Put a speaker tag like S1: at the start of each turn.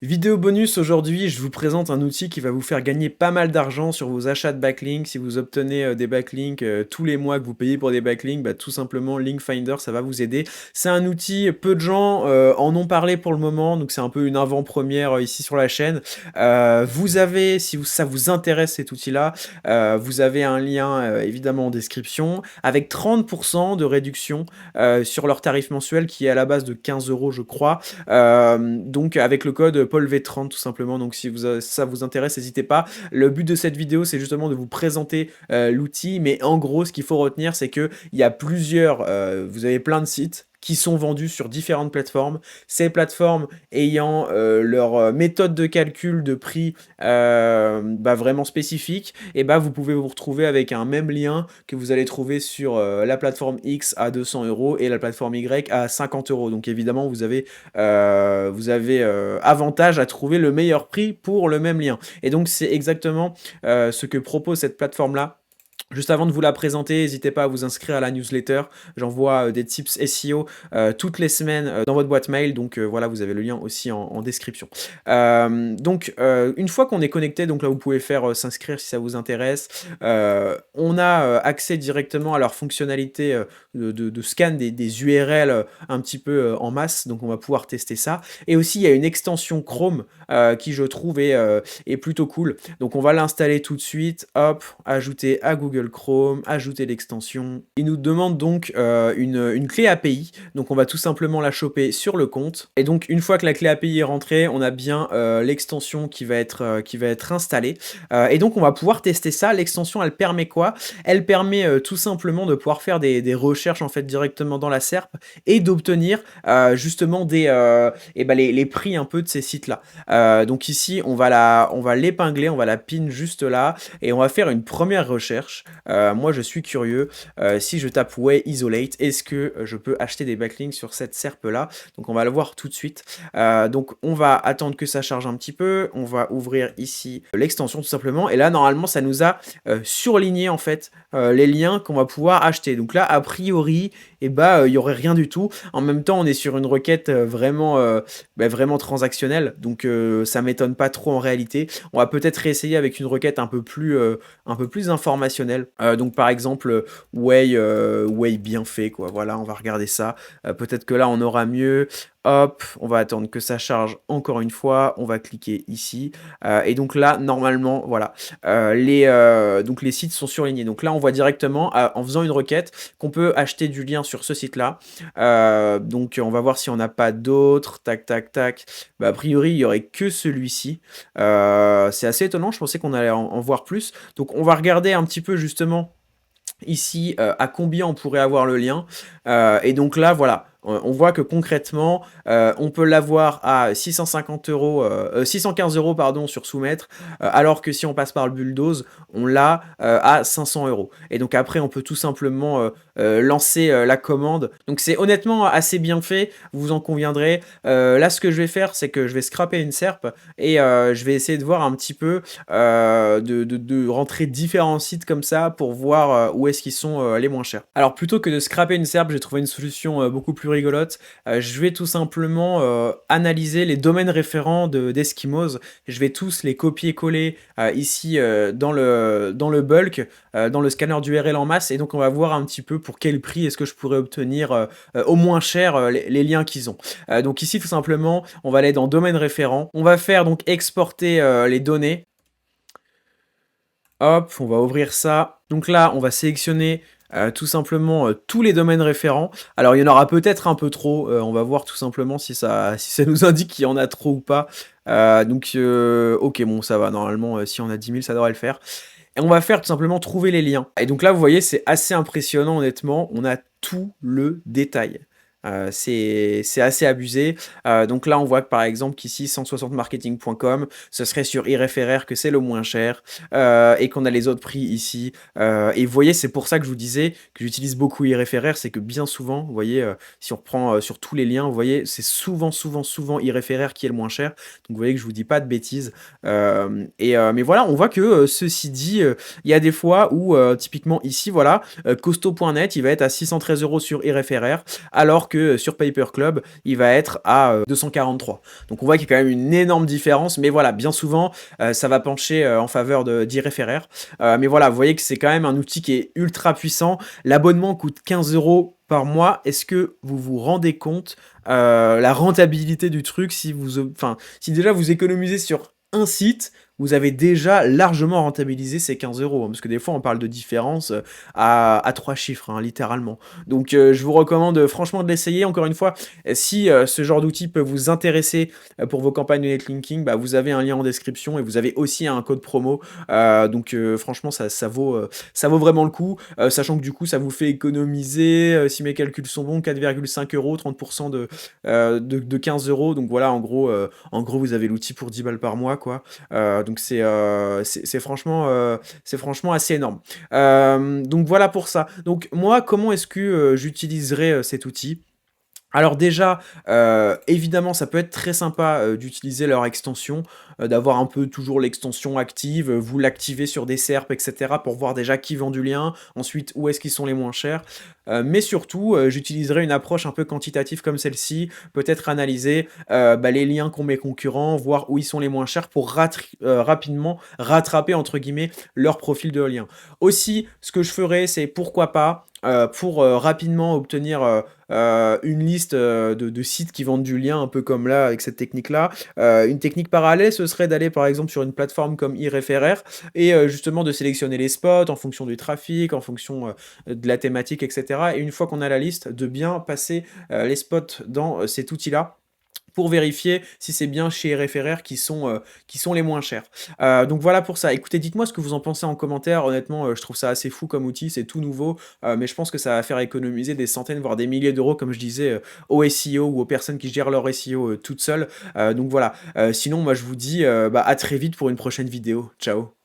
S1: Vidéo bonus aujourd'hui, je vous présente un outil qui va vous faire gagner pas mal d'argent sur vos achats de backlinks. Si vous obtenez des backlinks tous les mois que vous payez pour des backlinks, bah, tout simplement Link Finder, ça va vous aider. C'est un outil, peu de gens en ont parlé pour le moment, donc c'est un peu une avant-première ici sur la chaîne. Vous avez, si ça vous intéresse cet outil-là, vous avez un lien évidemment en description avec 30% de réduction sur leur tarif mensuel qui est à la base de 15 euros je crois. Donc avec le code Paul V30 tout simplement, donc si ça vous intéresse, n'hésitez pas. Le but de cette vidéo, c'est justement de vous présenter l'outil, mais en gros, ce qu'il faut retenir, c'est qu'il y a plusieurs, vous avez plein de sites qui sont vendus sur différentes plateformes. Ces plateformes ayant leur méthode de calcul de prix vraiment spécifique, et vous pouvez vous retrouver avec un même lien que vous allez trouver sur la plateforme X à 200 euros et la plateforme Y à 50 euros. Donc évidemment, vous avez avantage à trouver le meilleur prix pour le même lien. Et donc c'est exactement ce que propose cette plateforme-là. Juste avant de vous la présenter, n'hésitez pas à vous inscrire à la newsletter. J'envoie des tips SEO toutes les semaines dans votre boîte mail. Donc voilà, vous avez le lien aussi en description. Une fois qu'on est connecté, donc là vous pouvez faire s'inscrire si ça vous intéresse. On a accès directement à leur fonctionnalité de scan des URL un petit peu en masse. Donc on va pouvoir tester ça. Et aussi il y a une extension Chrome qui je trouve est plutôt cool. Donc on va l'installer tout de suite. Hop, ajouter à Google Chrome, ajouter l'extension. Il nous demande donc une clé API, donc on va tout simplement la choper sur le compte. Et donc une fois que la clé API est rentrée, on a bien l'extension qui va être installée. Et donc on va pouvoir tester ça. L'extension, elle permet quoi? Elle permet tout simplement de pouvoir faire des recherches en fait directement dans la SERP et d'obtenir justement les prix un peu de ces sites-là. Donc ici, on va l'épingler, on va la pin juste là, et on va faire une première recherche. Moi, je suis curieux. Si je tape Way Isolate, est-ce que je peux acheter des backlinks sur cette SERP-là? Donc, on va le voir tout de suite. Donc, on va attendre que ça charge un petit peu. On va ouvrir ici l'extension tout simplement. Et là, normalement, ça nous a surligné en fait les liens qu'on va pouvoir acheter. Donc là, a priori, il y aurait rien du tout. En même temps, on est sur une requête vraiment transactionnelle. Donc, ça m'étonne pas trop en réalité. On va peut-être réessayer avec une requête un peu plus informationnelle. Donc par exemple, Way bien fait, quoi. Voilà, on va regarder ça. Peut-être que là, on aura mieux. Hop, on va attendre que ça charge encore une fois. On va cliquer ici. Et donc là, normalement, voilà. Donc les sites sont surlignés. Donc là, on voit directement, en faisant une requête, qu'on peut acheter du lien sur ce site-là. Donc on va voir si on n'a pas d'autres. Tac, tac, tac. A priori, il n'y aurait que celui-ci. C'est assez étonnant, je pensais qu'on allait en voir plus. Donc on va regarder un petit peu justement ici à combien on pourrait avoir le lien. Et donc là, voilà. On voit que concrètement, on peut l'avoir à 615 euros pardon, sur soumettre, alors que si on passe par le bulldoze, on l'a à 500 euros. Et donc après, on peut tout simplement lancer la commande. Donc c'est honnêtement assez bien fait, vous en conviendrez. Là, ce que je vais faire, c'est que je vais scraper une SERP et je vais essayer de voir un petit peu, de rentrer différents sites comme ça pour voir où est-ce qu'ils sont les moins chers. Alors plutôt que de scraper une SERP, j'ai trouvé une solution beaucoup plus rigolote. Je vais tout simplement analyser les domaines référents d'Eskimos. Je vais tous les copier-coller ici dans le bulk, dans le scanner d'URL en masse, et donc on va voir un petit peu pour quel prix est-ce que je pourrais obtenir au moins cher les liens qu'ils ont. Donc ici tout simplement, on va aller dans domaine référent. On va faire donc exporter les données. Hop, on va ouvrir ça. Donc là, on va sélectionner tout simplement tous les domaines référents. Alors il y en aura peut-être un peu trop, on va voir tout simplement si ça nous indique qu'il y en a trop ou pas. Ok, bon ça va, normalement si on a 10 000 ça devrait le faire. Et on va faire tout simplement trouver les liens. Et donc là vous voyez, c'est assez impressionnant honnêtement, on a tout le détail. C'est assez abusé. Donc là, on voit que par exemple qu'ici 160marketing.com, ce serait sur iReferrer que c'est le moins cher, et qu'on a les autres prix ici. Et vous voyez, c'est pour ça que je vous disais que j'utilise beaucoup iReferrer, c'est que bien souvent, vous voyez, si on reprend sur tous les liens, vous voyez, c'est souvent iReferrer qui est le moins cher. Donc vous voyez que je vous dis pas de bêtises. Mais voilà, on voit que ceci dit, il y a des fois où typiquement ici, voilà, costaud.net, il va être à 613 euros sur iReferrer, alors alors que sur Paper Club, il va être à 243. Donc on voit qu'il y a quand même une énorme différence, mais voilà, bien souvent, ça va pencher en faveur d'Irefferer. Mais voilà, vous voyez que c'est quand même un outil qui est ultra puissant. L'abonnement coûte 15 € par mois. Est-ce que vous vous rendez compte la rentabilité du truc si si déjà vous économisez sur un site, vous avez déjà largement rentabilisé ces 15 €, hein, parce que des fois on parle de différence à 3 chiffres, hein, littéralement. Donc je vous recommande franchement de l'essayer. Encore une fois, si ce genre d'outil peut vous intéresser pour vos campagnes de netlinking, bah, vous avez un lien en description et vous avez aussi un code promo. Donc franchement, ça vaut vraiment le coup, sachant que du coup, ça vous fait économiser, si mes calculs sont bons, 4,5 €, 30% de 15 €. Donc voilà, en gros, vous avez l'outil pour 10 balles par mois, quoi. Donc c'est franchement assez énorme. Donc voilà pour ça. Donc moi, comment est-ce que j'utiliserai cet outil? Alors déjà, évidemment, ça peut être très sympa, d'utiliser leur extension, d'avoir un peu toujours l'extension active, vous l'activez sur des SERPs et cetera pour voir déjà qui vend du lien, ensuite où est-ce qu'ils sont les moins chers. Mais surtout, j'utiliserai une approche un peu quantitative comme celle-ci, peut-être analyser, bah, les liens qu'ont mes concurrents, voir où ils sont les moins chers pour rapidement «rattraper» entre guillemets leur profil de lien. Aussi, ce que je ferai, c'est pourquoi pas, pour, rapidement obtenir, une liste, de sites qui vendent du lien un peu comme là avec cette technique-là. Une technique parallèle, ce serait d'aller par exemple sur une plateforme comme Irefferer et justement de sélectionner les spots en fonction du trafic, en fonction, de la thématique et cetera et une fois qu'on a la liste, de bien passer, les spots dans, cet outil-là pour vérifier si c'est bien chez Referrer qui sont les moins chers. Donc voilà pour ça. Écoutez, dites-moi ce que vous en pensez en commentaire. Honnêtement, je trouve ça assez fou comme outil, c'est tout nouveau, mais je pense que ça va faire économiser des centaines, voire des milliers d'euros, comme je disais, aux SEO ou aux personnes qui gèrent leur SEO, toutes seules. Donc voilà. Sinon, moi je vous dis, bah, à très vite pour une prochaine vidéo. Ciao.